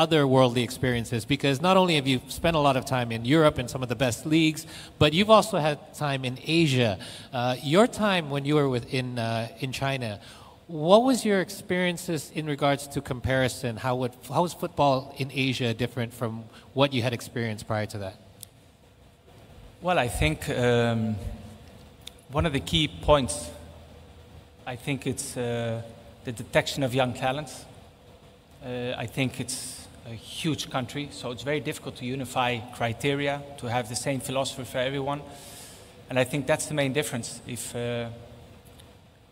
otherworldly experiences, because not only have you spent a lot of time in Europe in some of the best leagues, but you've also had time in Asia. Your time when you were in China, what was your experiences in regards to comparison? How was football in Asia different from what you had experienced prior to that? Well, I think one of the key points, I think it's the detection of young talents. I think it's a huge country, so it's very difficult to unify criteria, to have the same philosophy for everyone. And I think that's the main difference.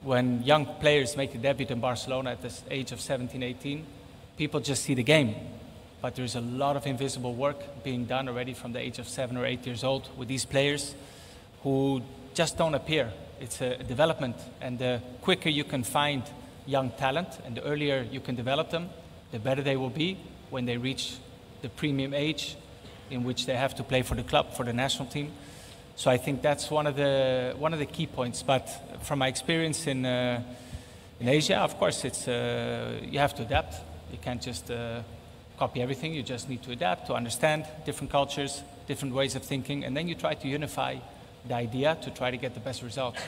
When young players make a debut in Barcelona at the age of 17, 18, people just see the game. But there's a lot of invisible work being done already from the age of 7 or 8 years old with these players who just don't appear. It's a development, and the quicker you can find young talent and the earlier you can develop them, the better they will be when they reach the premium age in which they have to play for the club, for the national team. So I think that's one of the key points. But from my experience in Asia, of course, you have to adapt. You can't just copy everything. You just need to adapt, to understand different cultures, different ways of thinking, and then you try to unify the idea to try to get the best results.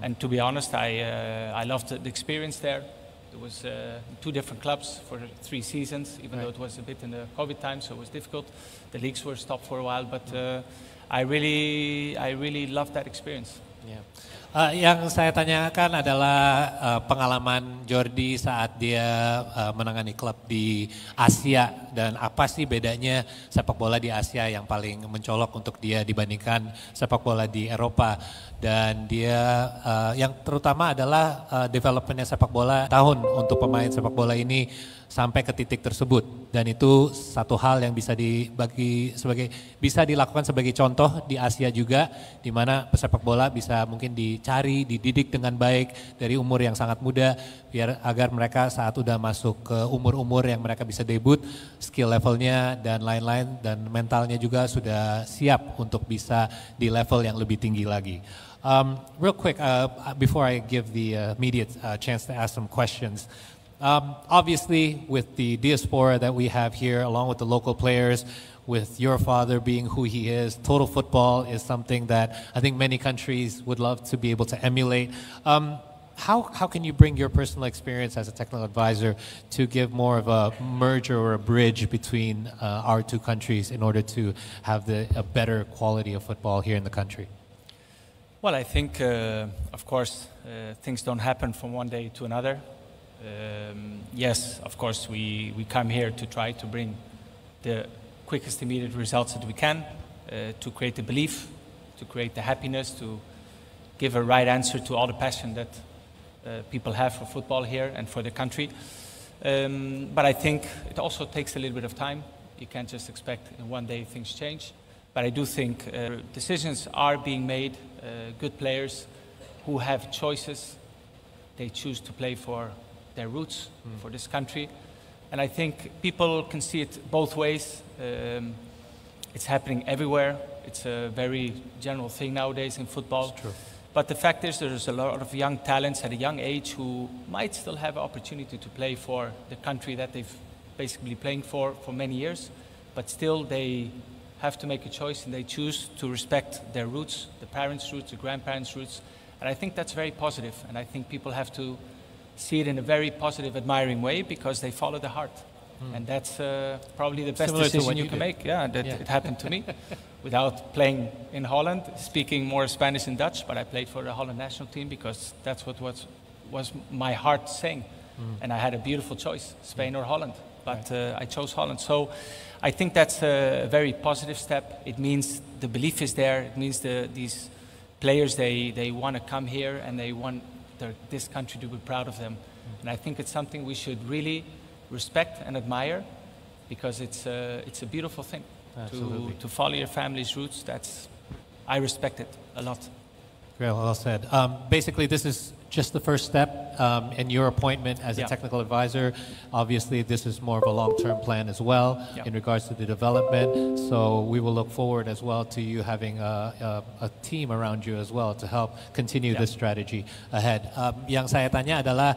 And to be honest, I loved the experience there. It was 2 different clubs for 3 seasons, even though it was a bit in the COVID time, so it was difficult. The leagues were stopped for a while, but I really loved that experience. Yeah. Yang saya tanyakan adalah pengalaman Jordi saat dia menangani klub di Asia, dan apa sih bedanya sepak bola di Asia yang paling mencolok untuk dia dibandingkan sepak bola di Eropa. Dan dia yang terutama adalah developmentnya sepak bola tahun untuk pemain sepak bola ini sampai ke titik tersebut, dan itu satu hal yang bisa bisa dilakukan sebagai contoh di Asia juga, di mana pesepak bola bisa mungkin dicari, dididik dengan baik dari umur yang sangat muda, agar mereka saat udah masuk ke umur-umur yang mereka bisa debut, skill levelnya dan lain-lain, dan mentalnya juga sudah siap untuk bisa di level yang lebih tinggi lagi. Real quick, before I give the media chance to ask some questions. Obviously, with the diaspora that we have here, along with the local players, with your father being who he is, total football is something that I think many countries would love to be able to emulate. How can you bring your personal experience as a technical advisor to give more of a merger or a bridge between our 2 countries in order to have a better quality of football here in the country? Well, I think, of course, things don't happen from one day to another. Yes, of course, we come here to try to bring the quickest immediate results that we can, to create the belief, to create the happiness, to give a right answer to all the passion that people have for football here and for the country. But I think it also takes a little bit of time. You can't just expect in one day things change. But I do think decisions are being made, good players who have choices, they choose to play for their roots, for this country. And I think people can see it both ways. It's happening everywhere. It's a very general thing nowadays in football. It's true. But the fact is there's a lot of young talents at a young age who might still have an opportunity to play for the country that they've basically playing for many years, but still they have to make a choice, and they choose to respect their roots, the parents' roots, the grandparents' roots. And I think that's very positive, and I think people have to see it in a very positive, admiring way, because they follow the heart. And that's probably the best decision you can make. Yeah, it happened to me. Without playing in Holland, speaking more Spanish and Dutch, but I played for the Holland national team because that's what was my heart saying. And I had a beautiful choice, Spain or Holland, but I chose Holland. So I think that's a very positive step. It means the belief is there. It means these players, they want to come here and they want this country to be proud of them. And I think it's something we should really respect and admire, because it's a beautiful thing to follow your family's roots. I respect it a lot. Very well said. Basically, this is just the first step in your appointment as a technical advisor. Obviously, this is more of a long-term plan as well in regards to the development. So we will look forward as well to you having a team around you as well to help continue this strategy ahead. Yang saya tanya adalah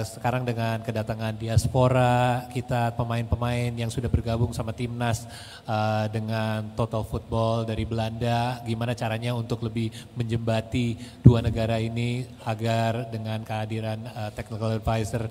sekarang dengan kedatangan diaspora kita, pemain-pemain yang sudah bergabung sama timnas dengan Total Football dari Belanda, gimana caranya untuk lebih menjembati dua negara ini agar dengan kehadiran technical advisor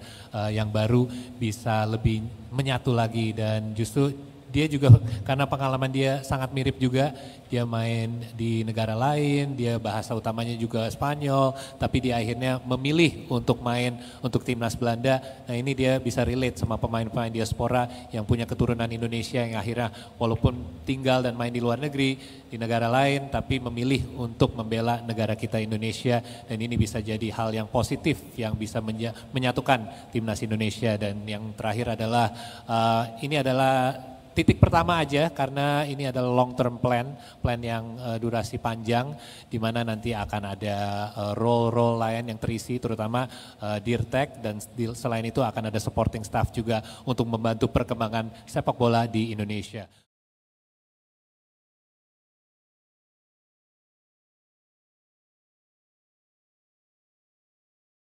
yang baru bisa lebih menyatu lagi. Dan justru dia juga karena pengalaman dia sangat mirip juga, dia main di negara lain, dia bahasa utamanya juga Spanyol, tapi dia akhirnya memilih untuk main untuk timnas Belanda. Nah ini dia bisa relate sama pemain-pemain diaspora yang punya keturunan Indonesia yang akhirnya walaupun tinggal dan main di luar negeri, di negara lain, tapi memilih untuk membela negara kita Indonesia. Dan ini bisa jadi hal yang positif yang bisa menyatukan timnas Indonesia. Dan yang terakhir adalah ini adalah titik pertama aja karena ini adalah long term plan yang durasi panjang di mana nanti akan ada role lain yang terisi terutama Dirtek, dan selain itu akan ada supporting staff juga untuk membantu perkembangan sepak bola di Indonesia.